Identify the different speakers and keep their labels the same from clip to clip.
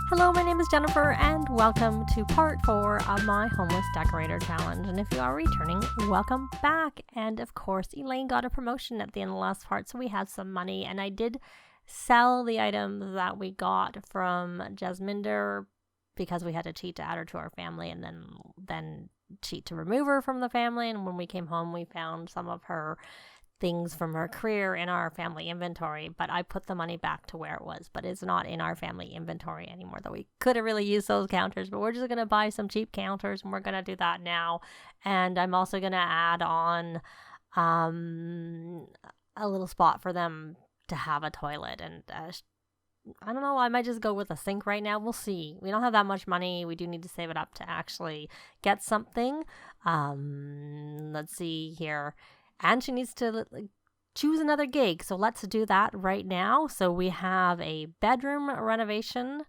Speaker 1: Hello, my name is Jennifer, and welcome to part 4 of my Homeless Decorator Challenge. And if you are returning, welcome back. And of course, Elaine got a promotion at the end of the last part, so we had some money. And I did sell the items that we got from Jasminder because we had to cheat to add her to our family and then cheat to remove her from the family. And when we came home, we found some of her things from her career in our family inventory, but I put the money back to where it was, but it's not in our family inventory anymore, though we could have really used those counters, but we're just going to buy some cheap counters and we're going to do that now. And I'm also going to add on a little spot for them to have a toilet. And I don't know, I might just go with a sink right now. We'll see. We don't have that much money. We do need to save it up to actually get something. Let's see here. And she needs to choose another gig. So let's do that right now. So we have a bedroom renovation,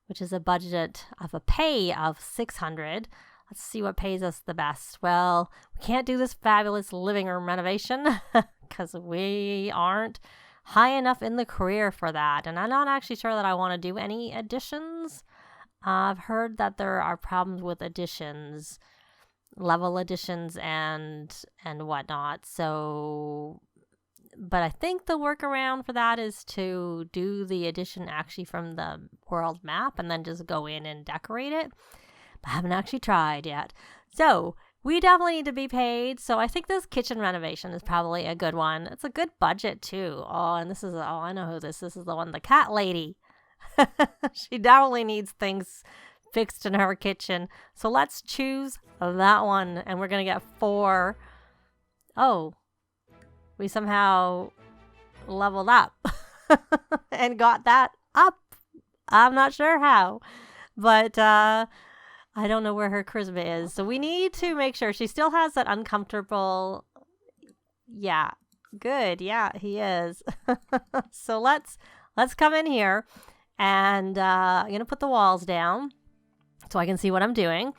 Speaker 1: which is a budget of a pay of $600. Let's see what pays us the best. Well, we can't do this fabulous living room renovation because we aren't high enough in the career for that. And I'm not actually sure that I want to do any additions. I've heard that there are problems with additions, level additions and whatnot. So, but I think the workaround for that is to do the addition actually from the world map and then just go in and decorate it. But I haven't actually tried yet. So we definitely need to be paid. So I think this kitchen renovation is probably a good one. It's a good budget too. Oh, and this is, I know who this is. This is the one, the cat lady. She definitely needs things fixed in her kitchen. So let's choose that one, and we're gonna get 4. Oh, we somehow leveled up and got that up. I'm not sure how, but I don't know where her charisma is. So we need to make sure she still has that uncomfortable. Yeah, good. Yeah, he is. So let's come in here, and I'm gonna put the walls down so I can see what I'm doing.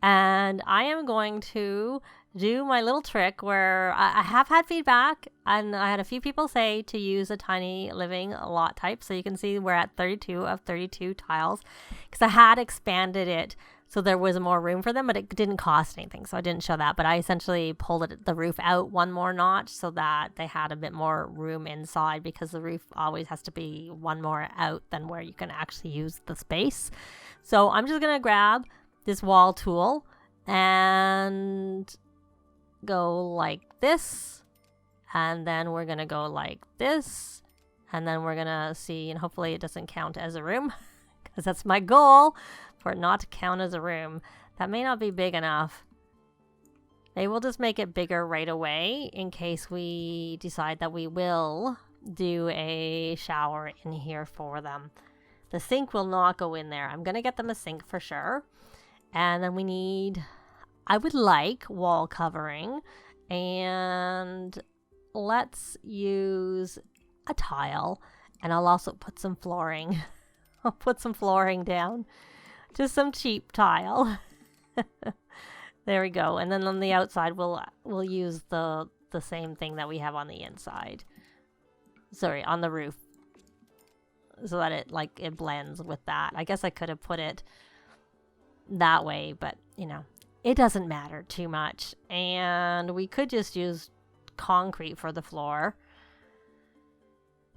Speaker 1: And I am going to do my little trick where I have had feedback, and I had a few people say to use a tiny living lot type. So you can see we're at 32 of 32 tiles because I had expanded it so there was more room for them, but it didn't cost anything. So I didn't show that, but I essentially pulled the roof out one more notch so that they had a bit more room inside, because the roof always has to be one more out than where you can actually use the space. So I'm just going to grab this wall tool and go like this, and then we're going to go like this, and then we're going to see, and hopefully it doesn't count as a room because that's my goal, for it not to count as a room. That may not be big enough. They will just make it bigger right away in case we decide that we will do a shower in here for them. The sink will not go in there. I'm going to get them a sink for sure. And then we need, I would like wall covering, and let's use a tile, and I'll also put some flooring. I'll put some flooring down, just some cheap tile. There we go. And then on the outside, we'll use the same thing that we have on the inside. Sorry, on the roof, so that it blends with that. I guess I could have put it that way, but it doesn't matter too much. And we could just use concrete for the floor,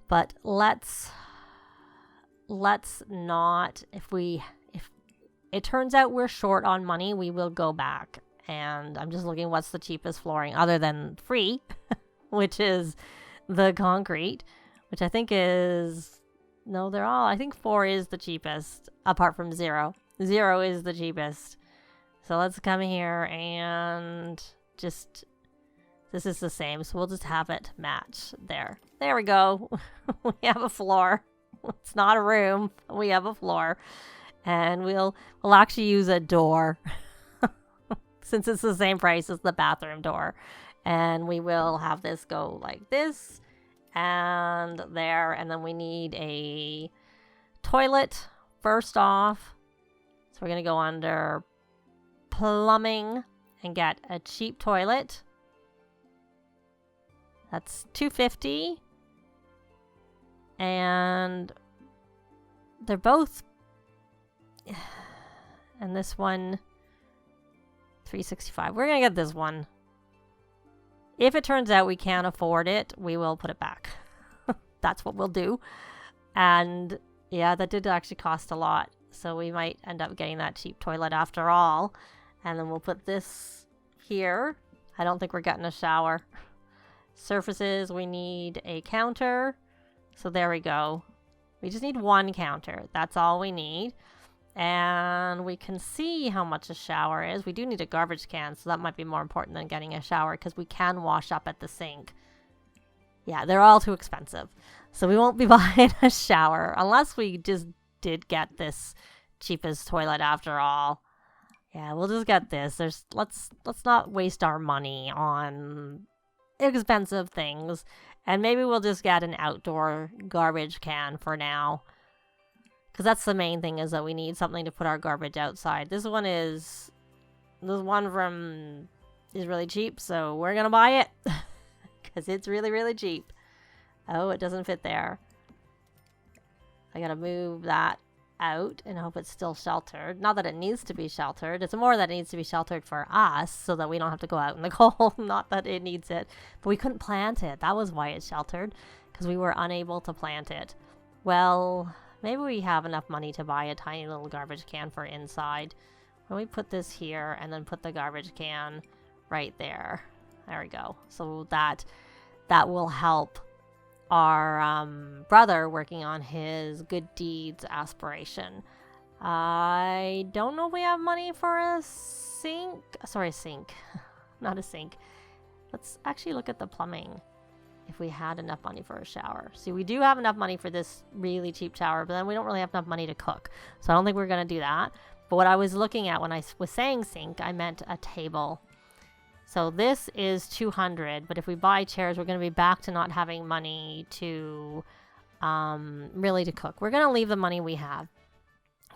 Speaker 1: but let's not. If it turns out we're short on money, we will go back. And I'm just looking what's the cheapest flooring other than free, which is the concrete, which I think is, no, they're all, I think 4 is the cheapest apart from 0. 0 is the cheapest. So let's come here and just, this is the same. So we'll just have it match there. There we go. We have a floor. It's not a room. We have a floor. And we'll actually use a door since it's the same price as the bathroom door. And we will have this go like this and there. And then we need a toilet first off. So we're going to go under plumbing and get a cheap toilet. That's And this one, $365. We're going to get this one. If it turns out we can't afford it, we will put it back. That's what we'll do. And yeah, that did actually cost a lot. So we might end up getting that cheap toilet after all. And then we'll put this here. I don't think we're getting a shower. Surfaces, we need a counter. So there we go. We just need one counter. That's all we need. And we can see how much a shower is. We do need a garbage can, so that might be more important than getting a shower because we can wash up at the sink. Yeah, they're all too expensive. So we won't be buying a shower unless we just did get this cheapest toilet after all. Yeah, we'll just get this. Let's not waste our money on expensive things. And maybe we'll just get an outdoor garbage can for now. Because that's the main thing, is that we need something to put our garbage outside. This one is really cheap, so we're going to buy it. Because it's really, really cheap. Oh, it doesn't fit there. I got to move that out and hope it's still sheltered. Not that it needs to be sheltered. It's more that it needs to be sheltered for us so that we don't have to go out in the cold. Not that it needs it. But we couldn't plant it. That was why it's sheltered. Because we were unable to plant it. Well, maybe we have enough money to buy a tiny little garbage can for inside. When we put this here and then put the garbage can right there. There we go. So that will help our brother working on his good deeds aspiration. I don't know if we have money for a sink. Sorry, a sink. Not a sink. Let's actually look at the plumbing. If we had enough money for a shower. See, we do have enough money for this really cheap shower, but then we don't really have enough money to cook. So I don't think we're going to do that. But what I was looking at when I was saying sink, I meant a table. So this is $200, but if we buy chairs, we're going to be back to not having money to really to cook. We're going to leave the money we have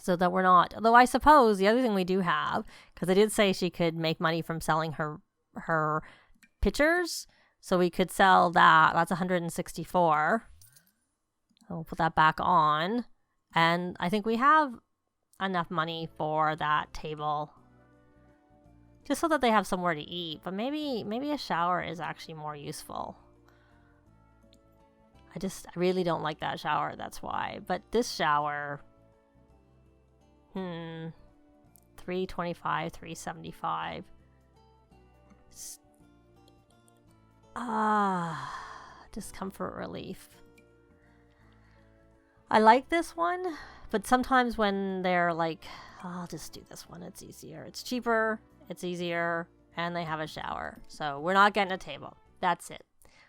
Speaker 1: so that we're not. Although I suppose the other thing we do have, because I did say she could make money from selling her pictures. So we could sell that. That's $164. We'll put that back on. And I think we have enough money for that table. Just so that they have somewhere to eat. But maybe a shower is actually more useful. I really don't like that shower. That's why. But this shower... $325, $375. Discomfort relief. I like this one, but sometimes when they're like, I'll just do this one, it's easier. It's cheaper, it's easier, and they have a shower. So we're not getting a table. That's it.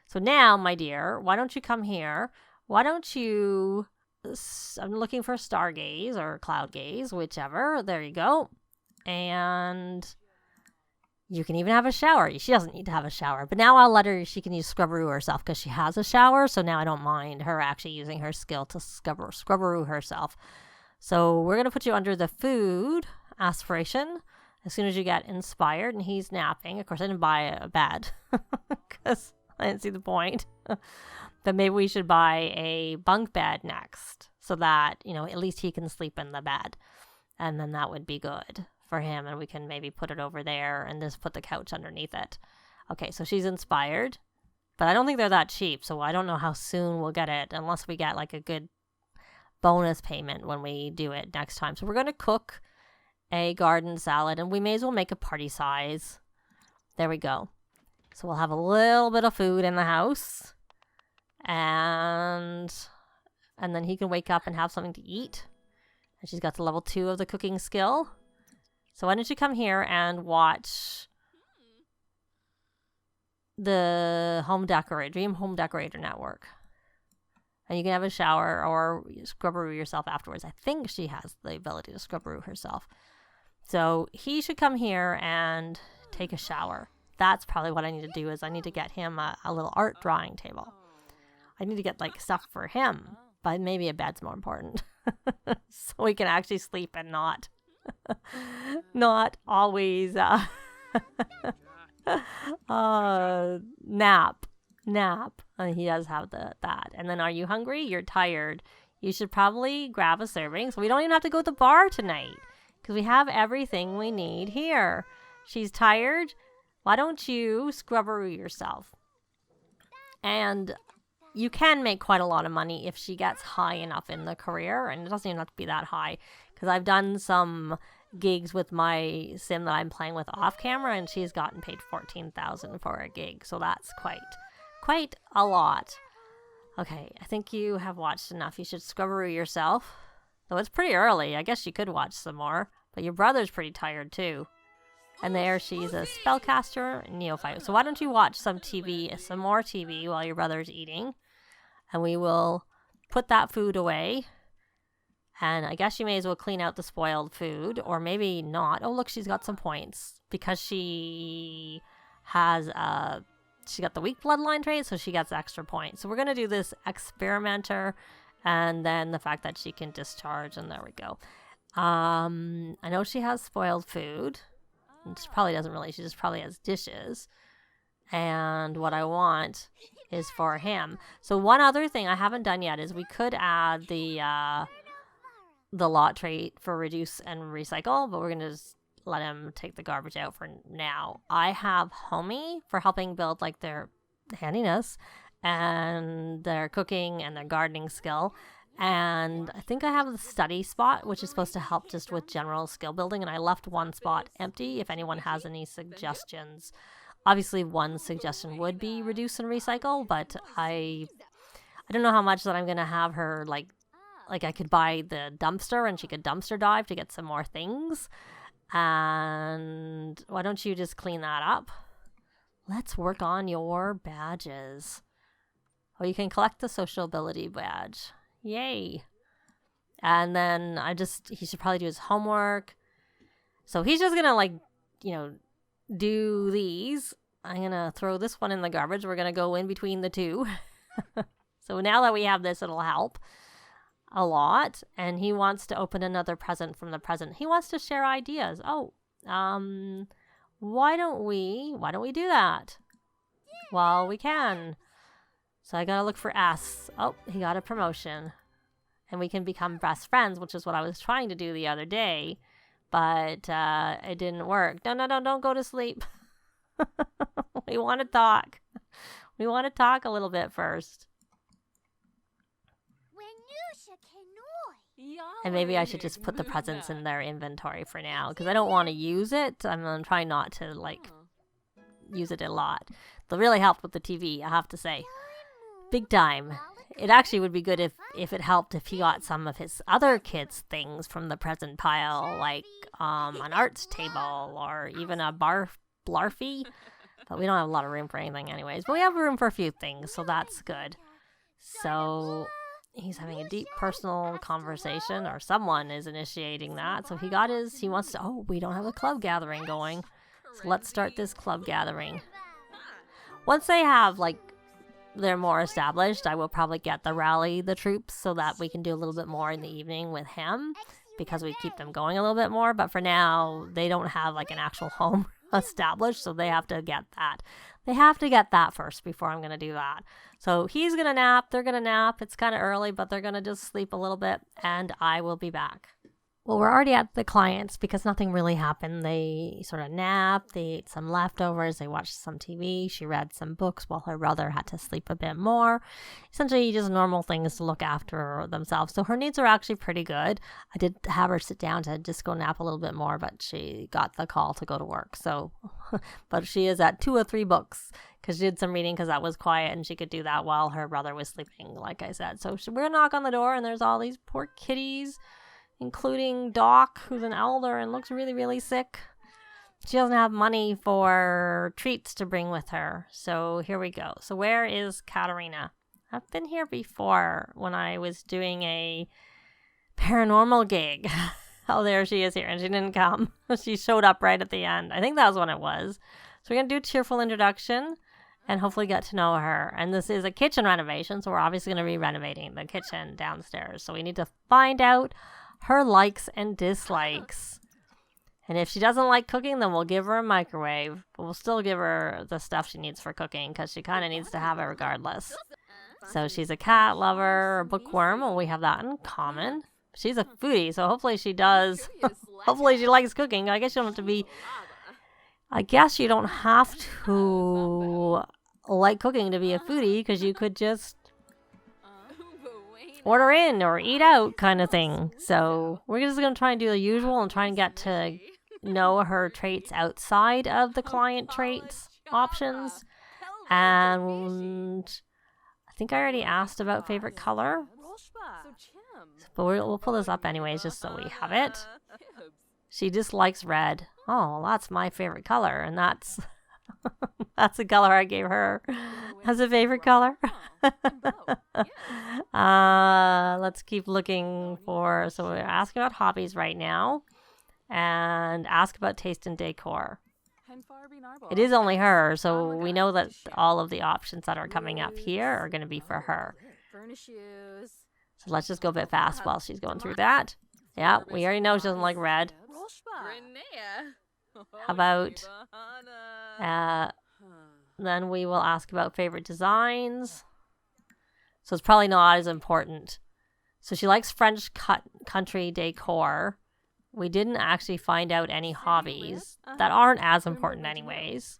Speaker 1: So now, my dear, why don't you come here? Why don't you... I'm looking for stargaze or cloud gaze, whichever. There you go. And... you can even have a shower. She doesn't need to have a shower. But now I'll let her, she can use Scrubberoo herself because she has a shower. So now I don't mind her actually using her skill to Scrubberoo herself. So we're going to put you under the food aspiration as soon as you get inspired. And he's napping. Of course, I didn't buy a bed because I didn't see the point. But maybe we should buy a bunk bed next so that, at least he can sleep in the bed. And then that would be good for him, and we can maybe put it over there and just put the couch underneath it. Okay, so she's inspired, but I don't think they're that cheap, so I don't know how soon we'll get it unless we get like a good bonus payment when we do it next time. So we're going to cook a garden salad, and we may as well make a party size. There we go. So we'll have a little bit of food in the house, and then he can wake up and have something to eat. And she's got the level 2 of the cooking skill. So why don't you come here and watch the Dream Home Decorator Network. And you can have a shower or Scrubberoo yourself afterwards. I think she has the ability to Scrubberoo herself. So he should come here and take a shower. That's probably what I need to do, is I need to get him a little art drawing table. I need to get like stuff for him, but maybe a bed's more important. So he can actually sleep and not always nap. And he does have that. And then, are you hungry? You're tired. you should probably grab a serving. So we don't even have to go to the bar tonight because we have everything we need here. She's tired. Why don't you scrubberoo yourself? And you can make quite a lot of money if she gets high enough in the career. And it doesn't even have to be that high because I've done some gigs with my sim that I'm playing with off camera, and she's gotten paid $14,000 for a gig. So that's quite a lot. Okay, I think you have watched enough. You should scrubberoo yourself. Though it's pretty early. I guess you could watch some more. But your brother's pretty tired too. And there she's a spellcaster neophyte. So why don't you watch some more TV while your brother's eating. And we will put that food away. And I guess you may as well clean out the spoiled food. Or maybe not. Oh, look, she's got some points. Because she has she got the weak bloodline trait, so she gets extra points. So we're going to do this experimenter. And then the fact that she can discharge. And there we go. I know she has spoiled food. She probably doesn't really. She just probably has dishes. And what I want is for him. So one other thing I haven't done yet is we could add the lot trait for reduce and recycle, but we're going to just let him take the garbage out for now. I have Homie for helping build like their handiness and their cooking and their gardening skill. And I think I have the study spot, which is supposed to help just with general skill building. And I left one spot empty if anyone has any suggestions. Obviously, one suggestion would be reduce and recycle, but I don't know how much that I'm going to have her, like I could buy the dumpster and she could dumpster dive to get some more things. And why don't you just clean that up? Let's work on your badges. Oh, you can collect the social ability badge. Yay. And then he should probably do his homework. So he's just gonna do these. I'm gonna throw this one in the garbage. We're gonna go in between the two. So now that we have this, it'll help a lot. And he wants to open another present from the present. He wants to share ideas. Oh, why don't we do that? Well, we can. So I gotta look for S. Oh, he got a promotion. And we can become best friends, which is what I was trying to do the other day. But it didn't work. No, don't go to sleep. We want to talk. We want to talk a little bit first. And maybe I should just put the presents in their inventory for now. Because I don't want to use it. I'm trying not to, use it a lot. They'll really help with the TV, I have to say. Big time. It actually would be good if it helped if he got some of his other kids' things from the present pile, like an arts table or even a blarfy. But we don't have a lot of room for anything anyways. But we have room for a few things, so that's good. So he's having a deep personal conversation, or someone is initiating that. So he wants to, we don't have a club gathering going. So let's start this club gathering. Once they have, they're more established, I will probably get the rally the troops so that we can do a little bit more in the evening with him because we keep them going a little bit more. But for now, they don't have an actual home established, so they have to get that. They have to get that first before I'm going to do that. So he's going to nap, they're going to nap. It's kind of early, but they're going to just sleep a little bit, and I will be back. Well, we're already at the clients because nothing really happened. They sort of napped, they ate some leftovers, they watched some TV, she read some books while her brother had to sleep a bit more. Essentially just normal things to look after themselves. So her needs are actually pretty good. I did have her sit down to just go nap a little bit more, but she got the call to go to work. So, but she is at 2 or 3 books because she did some reading because that was quiet and she could do that while her brother was sleeping, like I said. So we're going to knock on the door and there's all these poor kitties, including Doc, who's an elder and looks really, really sick. She doesn't have money for treats to bring with her. So here we go. So where is Catarina? I've been here before when I was doing a paranormal gig. Oh, there she is here. And she didn't come. She showed up right at the end. I think that was when it was. So we're going to do a cheerful introduction and hopefully get to know her. And this is a kitchen renovation. So we're obviously going to be renovating the kitchen downstairs. So we need to find out her likes and dislikes. And if she doesn't like cooking, then we'll give her a microwave. But we'll still give her the stuff she needs for cooking because she kind of needs to have it regardless. So she's a cat lover, a bookworm. Well, we have that in common. She's a foodie, so hopefully she does. Hopefully she likes cooking. I guess you don't have to be... I guess you don't have to like cooking to be a foodie, because you could just order in or eat out kind of thing. So we're just going to try and do the usual and try and get to know her traits outside of the client traits options. And I think I already asked about favorite color, but we'll pull this up anyways just so we have it. She dislikes red. Oh, well, that's my favorite color, and that's that's the color I gave her as a favorite color. Let's keep looking for... So we're asking about hobbies right now, and ask about taste in decor. It is only her, so we know that all of the options that are coming up here are going to be for her. So let's just go a bit fast while she's going through that. Yeah, we already know she doesn't like red. How about... then we will ask about favorite designs. So it's probably not as important. So she likes French country decor. We didn't actually find out any hobbies that aren't as important anyways.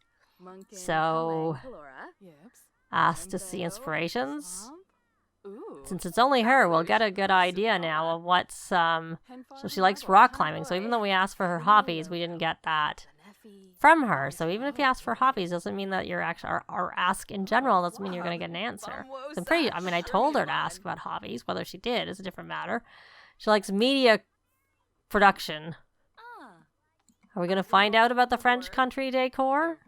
Speaker 1: So, ask to see inspirations. Since it's only her, we'll get a good idea now of what's... So she likes rock climbing. So even though we asked for her hobbies, we didn't get that from her. So even if you ask for hobbies, doesn't mean that you're actually... Or ask in general, doesn't mean you're going to get an answer. So I told her to ask about hobbies. Whether she did is a different matter. She likes media production. Are we going to find out about the French country decor?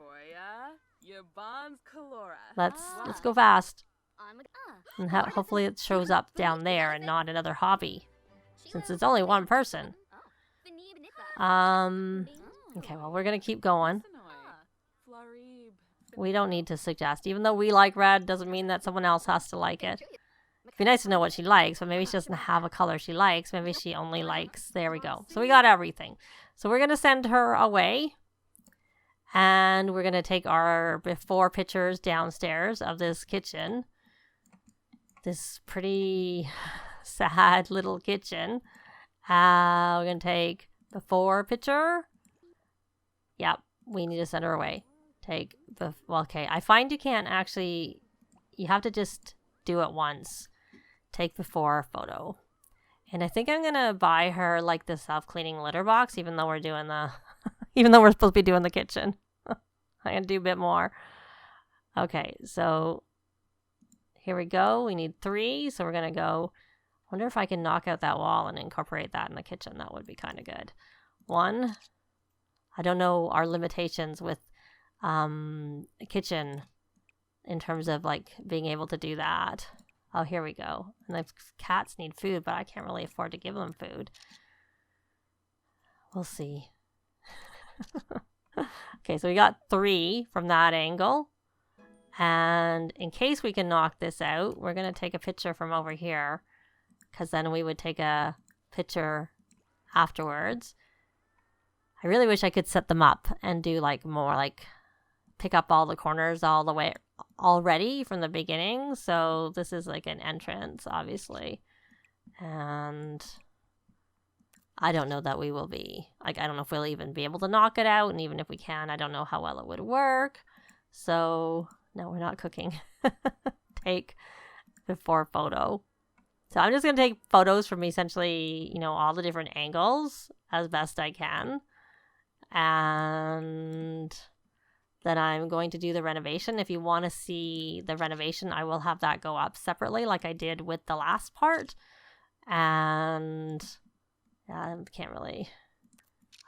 Speaker 1: Let's go fast. And hopefully it shows up down there and not another hobby, since it's only one person. Okay, well, we're going to keep going. We don't need to suggest. Even though we like red, doesn't mean that someone else has to like it. It'd be nice to know what she likes, but maybe she doesn't have a color she likes. Maybe she only likes... There we go. So we got everything. So we're going to send her away. And we're going to take our before pictures downstairs of this kitchen. This pretty sad little kitchen. We're going to take before picture. Yep, we need to send her away. Okay, I find you can't actually... You have to just do it once. Take before photo. And I think I'm going to buy her like the self-cleaning litter box, even though we're doing the... even though we're supposed to be doing the kitchen. I'm going to do a bit more. Okay, so... Here we go. We need 3, so we're going to go... I wonder if I can knock out that wall and incorporate that in the kitchen. That would be kind of good. 1. I don't know our limitations with a kitchen in terms of like being able to do that. Oh, here we go. And the cats need food, but I can't really afford to give them food. We'll see. Okay, so we got 3 from that angle. And in case we can knock this out, we're going to take a picture from over here, because then we would take a picture afterwards. I really wish I could set them up and do like more like pick up all the corners all the way already from the beginning. So this is like an entrance, obviously. And I don't know that we will be, like, I don't know if we'll even be able to knock it out. And even if we can, I don't know how well it would work. So... No, we're not cooking. Take before photo. So I'm just going to take photos from essentially, all the different angles as best I can. And then I'm going to do the renovation. If you want to see the renovation, I will have that go up separately like I did with the last part. And I can't really...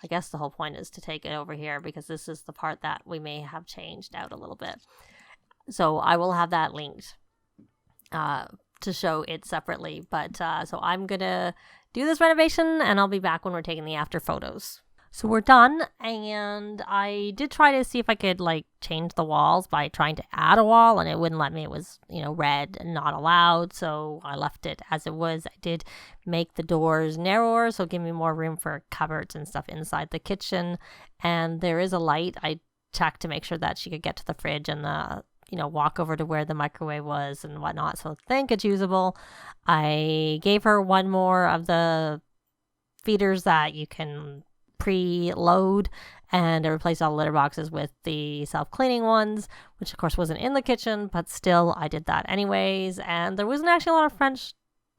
Speaker 1: I guess the whole point is to take it over here because this is the part that we may have changed out a little bit. So I will have that linked to show it separately. But so I'm going to do this renovation and I'll be back when we're taking the after photos. So we're done, and I did try to see if I could like change the walls by trying to add a wall, and it wouldn't let me. It was, red and not allowed, so I left it as it was. I did make the doors narrower, so give me more room for cupboards and stuff inside the kitchen. And there is a light. I checked to make sure that she could get to the fridge and the walk over to where the microwave was and whatnot. So I think it's usable. I gave her one more of the feeders that you can pre-load, and I replaced all the litter boxes with the self-cleaning ones, which of course wasn't in the kitchen, but still I did that anyways. And there wasn't actually a lot of French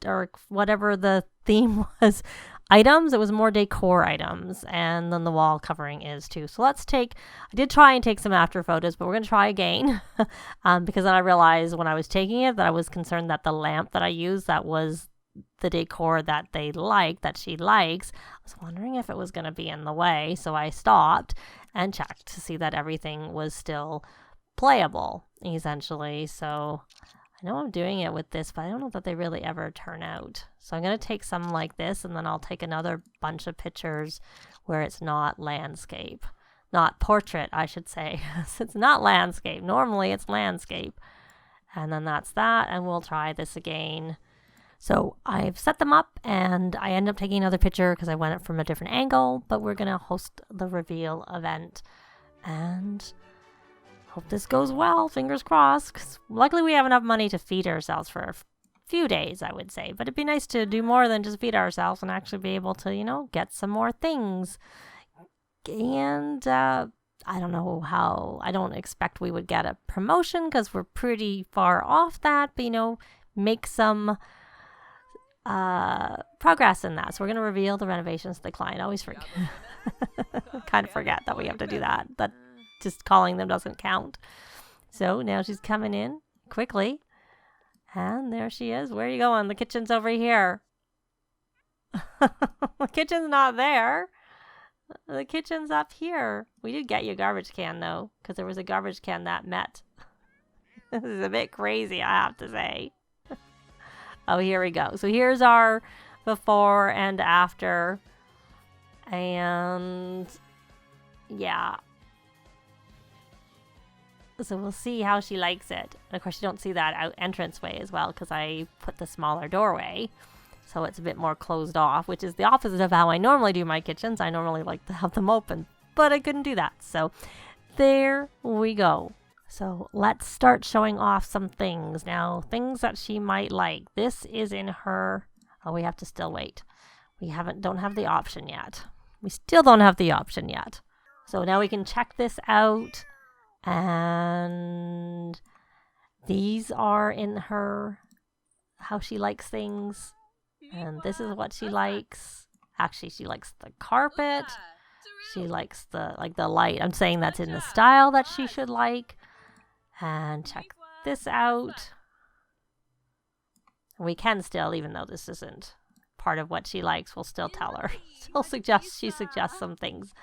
Speaker 1: or whatever the theme was items. It was more decor items, and then the wall covering is too. So I did try and take some after photos, but we're going to try again because then I realized when I was taking it that I was concerned that the lamp that I used, that was the decor that she likes, I was wondering if it was going to be in the way. So I stopped and checked to see that everything was still playable, essentially. So I know I'm doing it with this, but I don't know that they really ever turn out. So I'm going to take some like this, and then I'll take another bunch of pictures where it's not landscape. Not portrait, I should say. It's not landscape. Normally it's landscape. And then that's that, and we'll try this again. So I've set them up, and I end up taking another picture because I went it from a different angle, but we're going to host the reveal event. And hope this goes well, fingers crossed, 'cause luckily we have enough money to feed ourselves for a few days, I would say. But it'd be nice to do more than just feed ourselves and actually be able to, get some more things. And I don't know how, I don't expect we would get a promotion because we're pretty far off that, but, make some progress in that. So we're going to reveal the renovations to the client. I always forget. Kind of forget that we have to do that. That just calling them doesn't count. So now she's coming in quickly. And there she is. Where are you going? The kitchen's over here. The kitchen's not there. The kitchen's up here. We did get you a garbage can, though, because there was a garbage can that met. This is a bit crazy, I have to say. Oh, here we go. So here's our before and after. And yeah. So we'll see how she likes it. And of course, you don't see that entranceway as well because I put the smaller doorway. So it's a bit more closed off, which is the opposite of how I normally do my kitchens. I normally like to have them open, but I couldn't do that. So there we go. So let's start showing off some things now, things that she might like. This is in her, we have to still wait. We don't have the option yet. We still don't have the option yet. So now we can check this out, and these are in her, how she likes things, and this is what she likes. Actually, she likes the carpet. She likes the light. I'm saying that's in the style that she should like. And check this out. We can still, even though this isn't part of what she likes, we'll still tell her. She suggests some things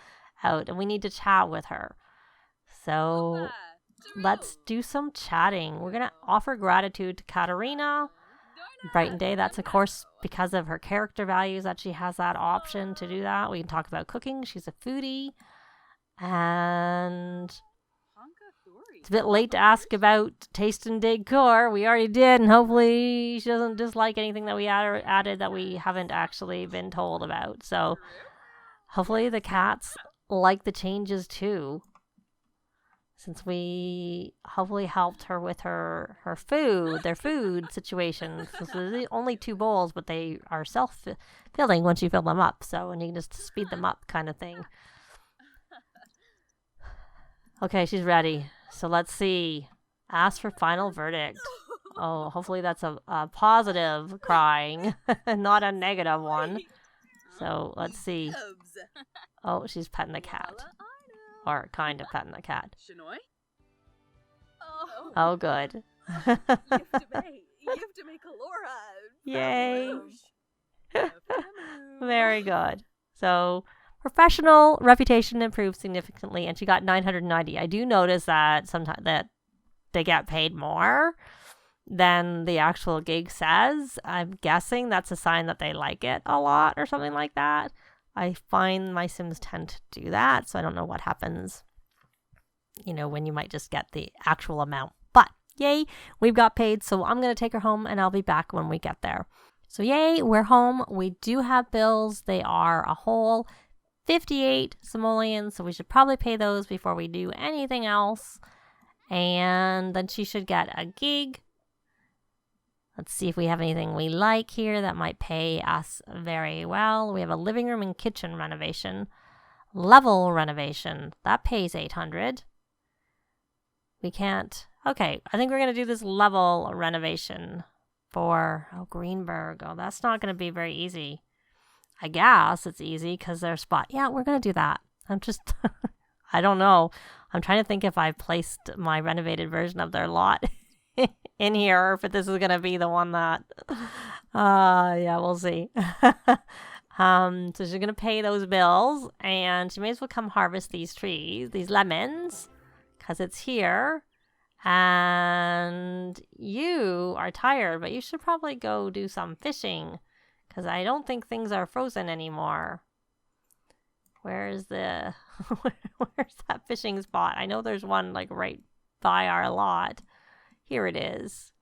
Speaker 1: out, and we need to chat with her. So let's do some chatting. We're going to offer gratitude to Catarina. Bright and Day, that's of course because of her character values that she has that option to do that. We can talk about cooking. She's a foodie. And it's a bit late to ask about taste and decor. We already did, and hopefully she doesn't dislike anything that we added that we haven't actually been told about. So hopefully the cats like the changes too, since we hopefully helped her with their food situation. So there's only 2 bowls, but they are self-filling once you fill them up. So, and you can just speed them up kind of thing. Okay, she's ready. So let's see. Ask for final verdict. Oh, hopefully that's a positive crying, not a negative one. So let's see. Oh, she's petting the cat. Or kind of petting the cat. Oh, good. Yay. Very good. So professional reputation improved significantly, and she got 990. I do notice that sometimes that they get paid more than the actual gig says. I'm guessing that's a sign that they like it a lot or something like that. I find my Sims tend to do that, so I don't know what happens, when you might just get the actual amount. But yay, we've got paid, so I'm going to take her home, and I'll be back when we get there. So yay, we're home. We do have bills. They are a whole 58 simoleons, so we should probably pay those before we do anything else. and then she should get a gig. Let's see if we have anything we like here that might pay us very well. We have a living room and kitchen renovation. Level renovation. That pays $800. We can't. Okay, I think we're going to do this level renovation for Greenberg. Oh, that's not going to be very easy. I guess it's easy because their spot. Yeah, we're going to do that. I'm just, I don't know. I'm trying to think if I placed my renovated version of their lot in here, or if this is going to be the one that, yeah, we'll see. So she's going to pay those bills, and she may as well come harvest these trees, these lemons, because it's here. And you are tired, but you should probably go do some fishing, because I don't think things are frozen anymore. Where's the, where's that fishing spot? I know there's one like right by our lot. Here it is.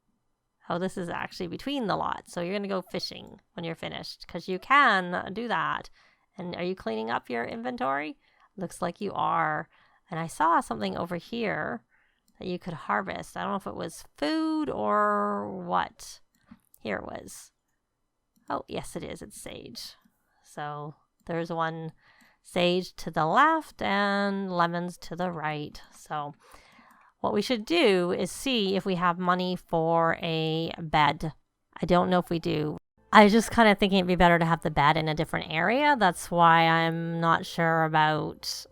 Speaker 1: Oh, this is actually between the lots. So you're going to go fishing when you're finished, because you can do that. And are you cleaning up your inventory? Looks like you are. And I saw something over here that you could harvest. I don't know if it was food or what. Here it was. Oh, yes, it is. It's sage. So there's one sage to the left and lemons to the right. So what we should do is see if we have money for a bed. I don't know if we do. I was just kind of thinking it'd be better to have the bed in a different area. That's why I'm not sure about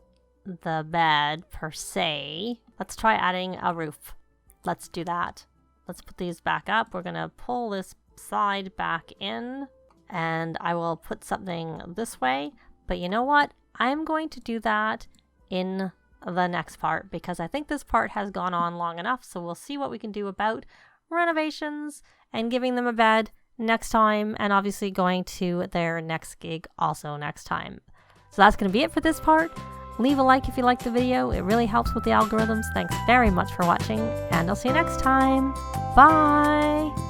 Speaker 1: the bed per se. Let's try adding a roof. Let's do that. Let's put these back up. We're going to pull this side back in, and I will put something this way. But you know what? I'm going to do that in the next part, because I think this part has gone on long enough. So we'll see what we can do about renovations and giving them a bed next time, and obviously going to their next gig also next time. So that's going to be it for this part. Leave a like if you liked the video. It really helps with the algorithms. Thanks very much for watching, and I'll see you next time. Bye!